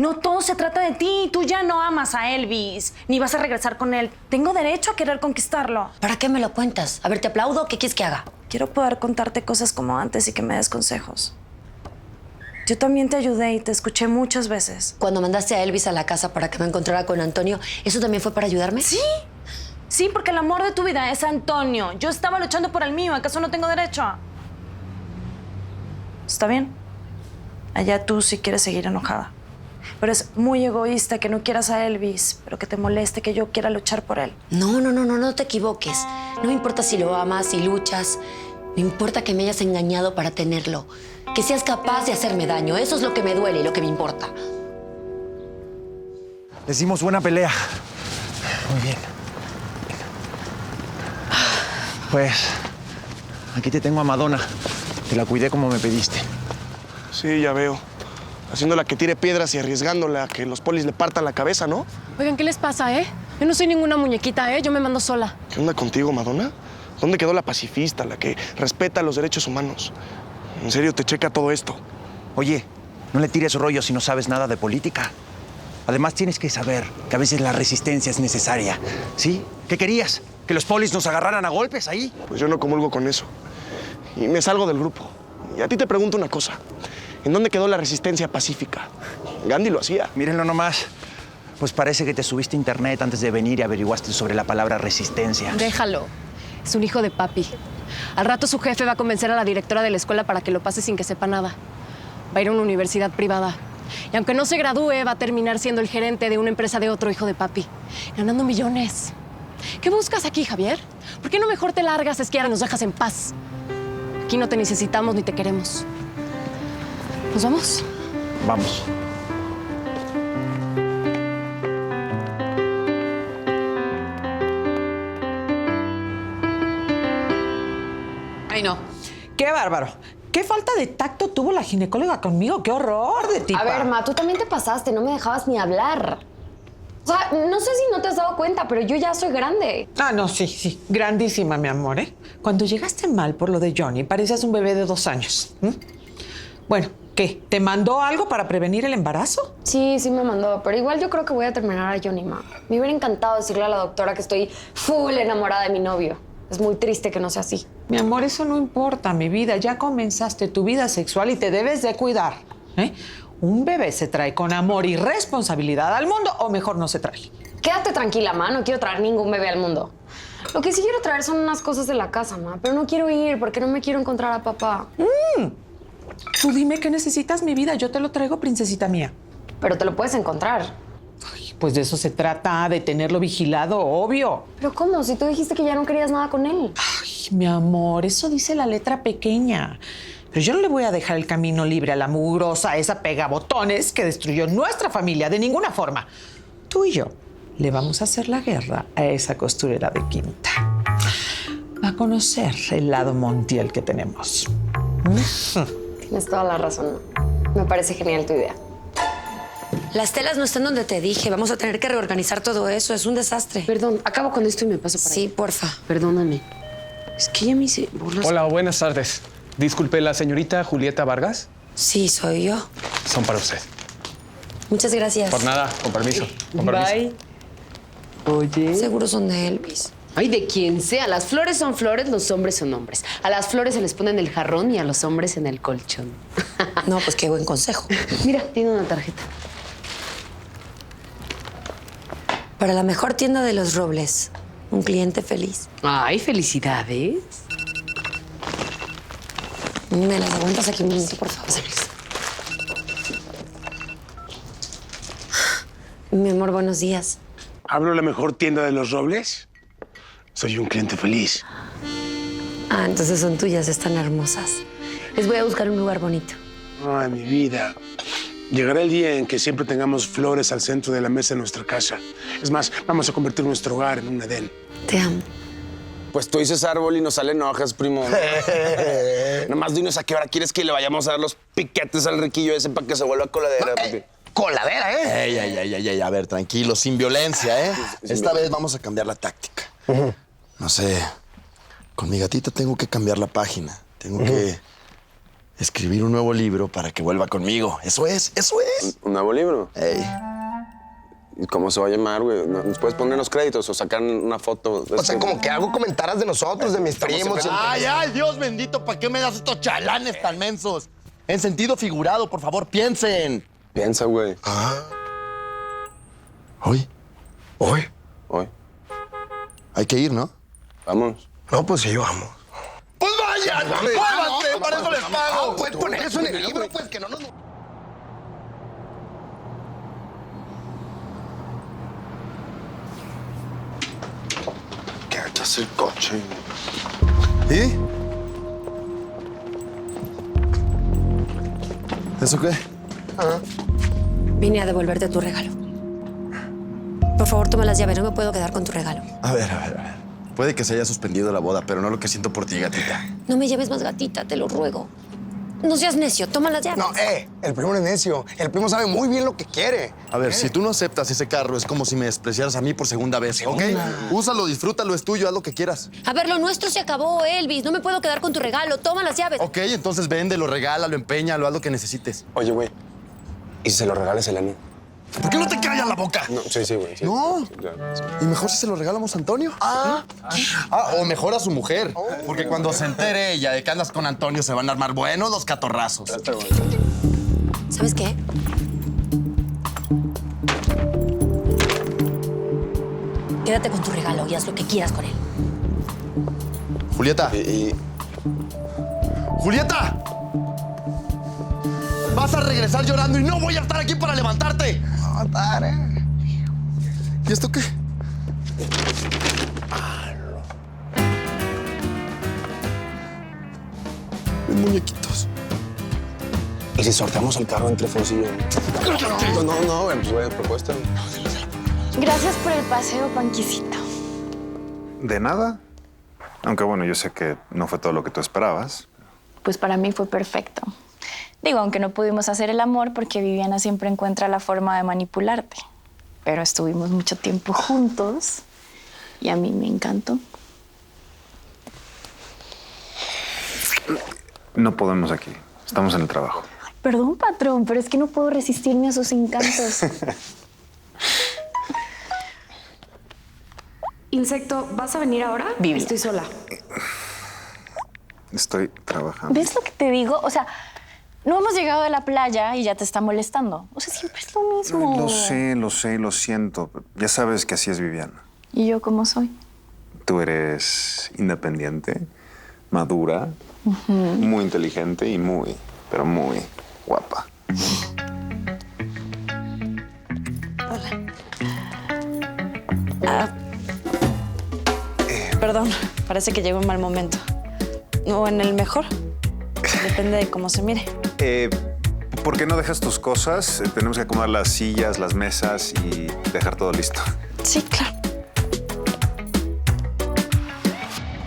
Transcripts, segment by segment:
No todo se trata de ti. Tú ya no amas a Elvis, ni vas a regresar con él. Tengo derecho a querer conquistarlo. ¿Para qué me lo cuentas? A ver, te aplaudo. ¿Qué quieres que haga? Quiero poder contarte cosas como antes y que me des consejos. Yo también te ayudé y te escuché muchas veces. Cuando mandaste a Elvis a la casa para que me encontrara con Antonio, ¿eso también fue para ayudarme? Sí. Sí, porque el amor de tu vida es Antonio. Yo estaba luchando por el mío. ¿Acaso no tengo derecho? Está bien. Allá tú si quieres seguir enojada. Pero es muy egoísta que no quieras a Elvis, pero que te moleste que yo quiera luchar por él. No te equivoques. No me importa si lo amas, si luchas. Me importa que me hayas engañado para tenerlo. Que seas capaz de hacerme daño. Eso es lo que me duele y lo que me importa. Les dimos buena pelea. Muy bien. Pues, aquí te tengo a Madonna. Te la cuidé como me pediste. Sí, ya veo. Haciéndola que tire piedras y arriesgándola a que los polis le partan la cabeza, ¿no? Oigan, ¿qué les pasa, eh? Yo no soy ninguna muñequita, ¿eh? Yo me mando sola. ¿Qué onda contigo, Madonna? ¿Dónde quedó la pacifista, la que respeta los derechos humanos? ¿En serio te checa todo esto? Oye, no le tires rollo si no sabes nada de política. Además, tienes que saber que a veces la resistencia es necesaria. ¿Sí? ¿Qué querías? ¿Que los polis nos agarraran a golpes ahí? Pues yo no comulgo con eso. Y me salgo del grupo. Y a ti te pregunto una cosa. ¿En dónde quedó la resistencia pacífica? Gandhi lo hacía. Mírenlo nomás. Pues parece que te subiste a internet antes de venir y averiguaste sobre la palabra resistencia. Déjalo. Es un hijo de papi. Al rato su jefe va a convencer a la directora de la escuela para que lo pase sin que sepa nada. Va a ir a una universidad privada. Y aunque no se gradúe, va a terminar siendo el gerente de una empresa de otro hijo de papi, ganando millones. ¿Qué buscas aquí, Javier? ¿Por qué no mejor te largas, Esquiara, y nos dejas en paz? Aquí no te necesitamos ni te queremos. ¿Nos vamos? Vamos. Ay, no. Qué bárbaro. Qué falta de tacto tuvo la ginecóloga conmigo. Qué horror de tipa. A ver, Ma, tú también te pasaste. No me dejabas ni hablar. O sea, no sé si no te has dado cuenta, pero yo ya soy grande. Ah, no, sí. Grandísima, mi amor, ¿eh? Cuando llegaste mal por lo de Johnny, parecías un bebé de 2 años. Bueno, ¿qué? ¿Te mandó algo para prevenir el embarazo? Sí me mandó, pero igual yo creo que voy a terminar a Johnny, Ma. Me hubiera encantado decirle a la doctora que estoy full enamorada de mi novio. Es muy triste que no sea así. Mi amor, eso no importa, mi vida. Ya comenzaste tu vida sexual y te debes de cuidar, ¿eh? ¿Un bebé se trae con amor y responsabilidad al mundo o mejor no se trae? Quédate tranquila, Ma. No quiero traer ningún bebé al mundo. Lo que sí quiero traer son unas cosas de la casa, Ma. Pero no quiero ir porque no me quiero encontrar a papá. Tú dime qué necesitas, mi vida. Yo te lo traigo, princesita mía. Pero te lo puedes encontrar. Pues de eso se trata, de tenerlo vigilado, obvio. ¿Pero cómo? Si tú dijiste que ya no querías nada con él. Ay, mi amor, eso dice la letra pequeña. Pero yo no le voy a dejar el camino libre a la mugrosa, esa pegabotones que destruyó nuestra familia de ninguna forma. Tú y yo le vamos a hacer la guerra a esa costurera de quinta. Va a conocer el lado Montiel que tenemos. Tienes toda la razón. Me parece genial tu idea. Las telas no están donde te dije. Vamos a tener que reorganizar todo eso. Es un desastre. Perdón, acabo con esto y me paso para Sí, allá. porfa. Perdóname. Es que ella me hice burlas. Hola, buenas tardes. Disculpe, ¿la señorita Julieta Vargas? Sí, soy yo. Son para usted. Muchas gracias. Por nada, con permiso. Con permiso. Bye. Oye. Seguro son de Elvis. Ay, de quien sea. Las flores son flores, los hombres son hombres. A las flores se les pone en el jarrón y a los hombres en el colchón. No, pues qué buen consejo. Mira, tiene una tarjeta. Para la mejor tienda de Los Robles. Un cliente feliz. Ay, felicidades. ¿Me las aguantas aquí un momento, por favor? Pásamelas. Mi amor, buenos días. ¿Abro la mejor tienda de Los Robles? Soy un cliente feliz. Ah, entonces son tuyas, están hermosas. Les voy a buscar un lugar bonito. Ay, mi vida. Llegará el día en que siempre tengamos flores al centro de la mesa de nuestra casa. Es más, vamos a convertir nuestro hogar en un Edén. Te amo. Pues tú dices árbol y nos salen hojas, primo. Nomás dinos a qué hora quieres que le vayamos a dar los piquetes al riquillo ese para que se vuelva coladera. Coladera, ¿eh? Ey, a ver, tranquilo, sin violencia, ¿eh? Esta vez vamos a cambiar la táctica. No sé, con mi gatita tengo que cambiar la página. Tengo que escribir un nuevo libro para que vuelva conmigo. Eso es, eso es. ¿Un nuevo libro? Ey. ¿Y cómo se va a llamar, güey? ¿Nos puedes poner los créditos o sacar una foto? O sea, como que hago comentarios de nosotros, de mis primos. Ay, ay, Dios bendito, ¿para qué me das estos chalanes tan mensos? En sentido figurado, por favor, piensen. Piensa, güey. Hoy. Hoy. Hay que ir, ¿no? Vamos. No, pues sí, vamos. ¡Pues vayan! ¡Muévanse! ¡Para eso les pago! Puedes poner eso en el libro, pues, que no nos... ¿Qué haces el coche? ¿Y? ¿Eso qué? Vine a devolverte tu regalo. Por favor, toma las llaves. No me puedo quedar con tu regalo. A ver. Puede que se haya suspendido la boda, pero no lo que siento por ti, gatita. No me lleves más gatita, te lo ruego. No seas necio, toma las llaves. No, el primo no es necio. El primo sabe muy bien lo que quiere. A ver, si tú no aceptas ese carro, es como si me despreciaras a mí por segunda vez, ¿ok? Úsalo, disfrútalo, es tuyo, haz lo que quieras. A ver, lo nuestro se acabó, Elvis. No me puedo quedar con tu regalo. Toma las llaves. Ok, entonces véndelo, regálalo, empeñalo, haz lo que necesites. Oye, güey. ¿Y si se lo regales a Elena? ¿Por qué no te callas la boca? No, sí, güey. Sí, No. Sí, claro, sí. Y mejor si se lo regalamos a Antonio. O mejor a su mujer. Porque cuando se entere ella de que andas con Antonio, se van a armar buenos los catorrazos. ¿Sabes qué? Quédate con tu regalo y haz lo que quieras con él. Julieta. ¡Julieta! Vas a regresar llorando y no voy a estar aquí para levantarte. ¿Y esto qué? Mis muñequitos. ¿Y si sorteamos el carro entre Fonsi y yo? No, pues, güey, propuesta. Gracias por el paseo, Panquisito. De nada. Aunque bueno, yo sé que no fue todo lo que tú esperabas. Pues para mí fue perfecto. Digo, aunque no pudimos hacer el amor porque Viviana siempre encuentra la forma de manipularte. Pero estuvimos mucho tiempo juntos y a mí me encantó. No podemos aquí. Estamos en el trabajo. Perdón, patrón, pero es que no puedo resistirme a sus encantos. Insecto, ¿vas a venir ahora? Vivi. Estoy sola. Estoy trabajando. ¿Ves lo que te digo? O sea, no hemos llegado de la playa y ya te está molestando. O sea, siempre es lo mismo. Lo sé, lo siento. Ya sabes que así es Viviana. ¿Y yo cómo soy? Tú eres independiente, madura, muy inteligente y pero muy guapa. Perdón, parece que llegó en mal momento. O en el mejor. Depende de cómo se mire. ¿Por qué no dejas tus cosas? Tenemos que acomodar las sillas, las mesas y dejar todo listo. Sí, claro.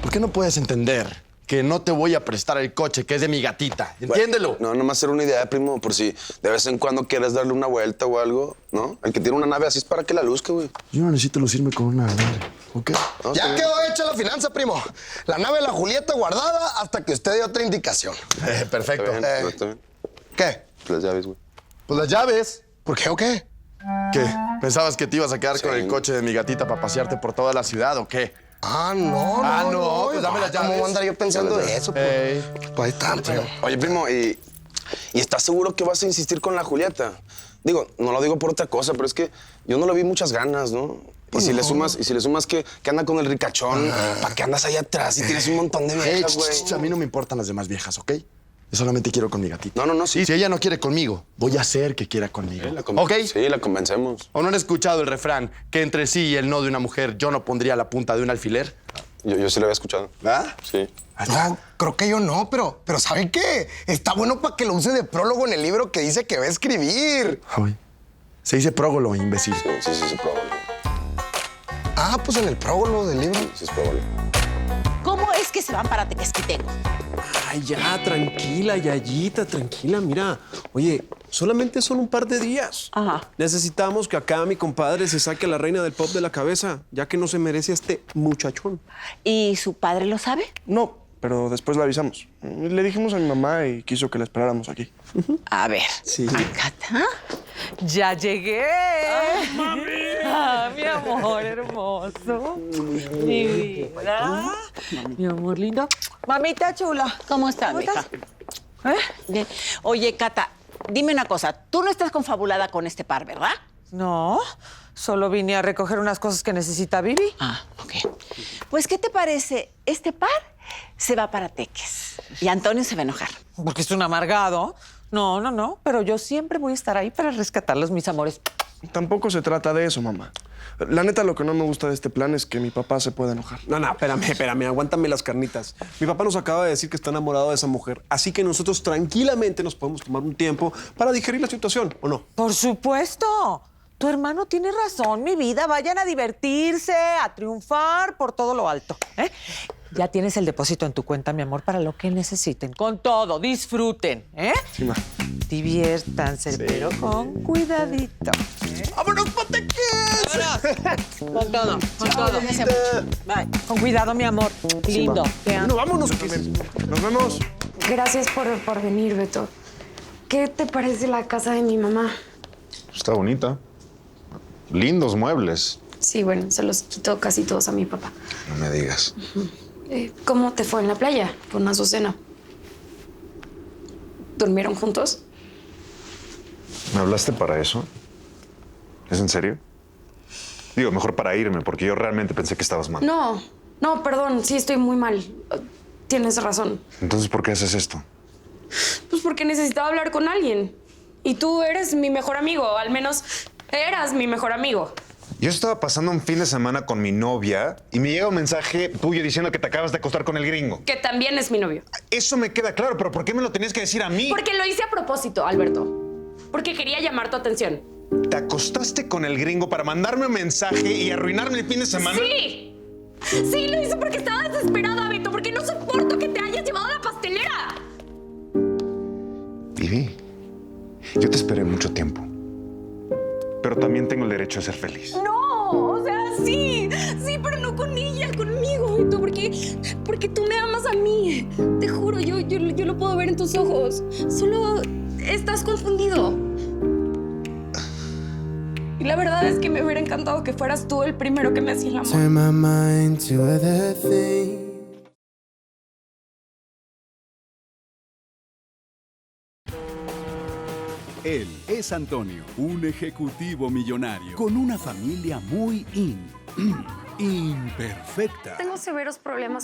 ¿Por qué no puedes entender que no te voy a prestar el coche que es de mi gatita? Entiéndelo. No, nomás era una idea, primo, por si de vez en cuando quieres darle una vuelta o algo, ¿no? El que tiene una nave así es para que la luzca, güey. Yo no necesito lucirme con una nave, ¿ok? Ya quedó hecha la finanza, primo. La nave de la Julieta guardada hasta que usted dé otra indicación. Perfecto. Está bien. ¿Qué? Las llaves, güey. Pues las llaves. ¿Por qué o qué? ¿Qué? ¿Pensabas que te ibas a quedar con el coche de mi gatita para pasearte por toda la ciudad o qué? No. Pues dame las llaves. ¿Cómo andar yo pensando de eso? Pues ahí está, primo. Oye, primo, ¿y estás seguro que vas a insistir con la Julieta? Digo, no lo digo por otra cosa, pero es que yo no le vi muchas ganas, ¿no? Pues y si no. le sumas que anda con el ricachón, ¿para qué andas ahí atrás y tienes un montón de viejas, güey? A mí no me importan las demás viejas, ¿ok? Yo solamente quiero con mi gatita. No, sí. Si ella no quiere conmigo, voy a hacer que quiera conmigo. ¿Ok? Sí, la convencemos. ¿O no han escuchado el refrán que entre sí y el no de una mujer yo no pondría la punta de un alfiler? Yo sí lo había escuchado. ¿Ah? Sí. No, creo que yo no, pero ¿saben qué? Está bueno para que lo use de prólogo en el libro que dice que va a escribir. Ay, se dice prógolo, imbécil. Sí, prógolo. Ah, pues en el prólogo del libro. Sí, es prógolo. ¿Cómo es que se van para Tequesquitengo? Ay, ya, tranquila, Yayita, tranquila. Mira, oye, solamente son un par de días. Ajá. Necesitamos que acá mi compadre se saque a la reina del pop de la cabeza, ya que no se merece a este muchachón. ¿Y su padre lo sabe? No, pero después la avisamos. Le dijimos a mi mamá y quiso que la esperáramos aquí. A ver. Sí. Cata. ¡Ya llegué! mami! Ah, mi amor hermoso. Mi vida. Mi amor lindo. Mamita chula. ¿Cómo estás, mija? Bien. Oye, Cata, dime una cosa. Tú no estás confabulada con este par, ¿verdad? No, solo vine a recoger unas cosas que necesita Vivi. Ah, ok. Pues, ¿qué te parece? Este par se va para Teques y Antonio se va a enojar. Porque es un amargado. No, pero yo siempre voy a estar ahí para rescatarlos, mis amores. Tampoco se trata de eso, mamá. La neta, lo que no me gusta de este plan es que mi papá se pueda enojar. No, espérame, aguántame las carnitas. Mi papá nos acaba de decir que está enamorado de esa mujer, así que nosotros tranquilamente nos podemos tomar un tiempo para digerir la situación, ¿o no? Por supuesto. Tu hermano tiene razón, mi vida. Vayan a divertirse, a triunfar por todo lo alto. Ya tienes el depósito en tu cuenta, mi amor, para lo que necesiten. Con todo, disfruten, Sí, ma. Diviértanse, pero con cuidadito. ¡Vámonos, Pateques! Con todo, con todo. Bye. Con cuidado, mi amor. Lindo. Te amo. No, vámonos. Nos vemos. Gracias por venir, Beto. ¿Qué te parece la casa de mi mamá? Está bonita. Lindos muebles. Sí, bueno, se los quitó casi todos a mi papá. No me digas. ¿Cómo te fue en la playa con Azucena? ¿Durmieron juntos? ¿Me hablaste para eso? ¿Es en serio? Digo, mejor para irme, porque yo realmente pensé que estabas mal. No, perdón, sí estoy muy mal. Tienes razón. Entonces, ¿por qué haces esto? Pues porque necesitaba hablar con alguien. Y tú eres mi mejor amigo, al menos eras mi mejor amigo. Yo estaba pasando un fin de semana con mi novia y me llega un mensaje tuyo diciendo que te acabas de acostar con el gringo. Que también es mi novio. Eso me queda claro, pero ¿por qué me lo tenías que decir a mí? Porque lo hice a propósito, Alberto. Porque quería llamar tu atención. ¿Te acostaste con el gringo para mandarme un mensaje y arruinarme el fin de semana? ¡Sí! Sí, lo hice porque estaba desesperada, Beto, porque no soporto que te hayas llevado a la pastelera. Vivi, yo te esperé mucho tiempo, pero también tengo el derecho a ser feliz. No, o sea, sí, pero no con ella, conmigo, Beto, porque tú me amas a mí. Te juro, yo lo puedo ver en tus ojos. Solo estás confundido. Y la verdad es que me hubiera encantado que fueras tú el primero que me hacía el amor. Turn my mind to other things. Él es Antonio, un ejecutivo millonario con una familia muy imperfecta. Tengo severos problemas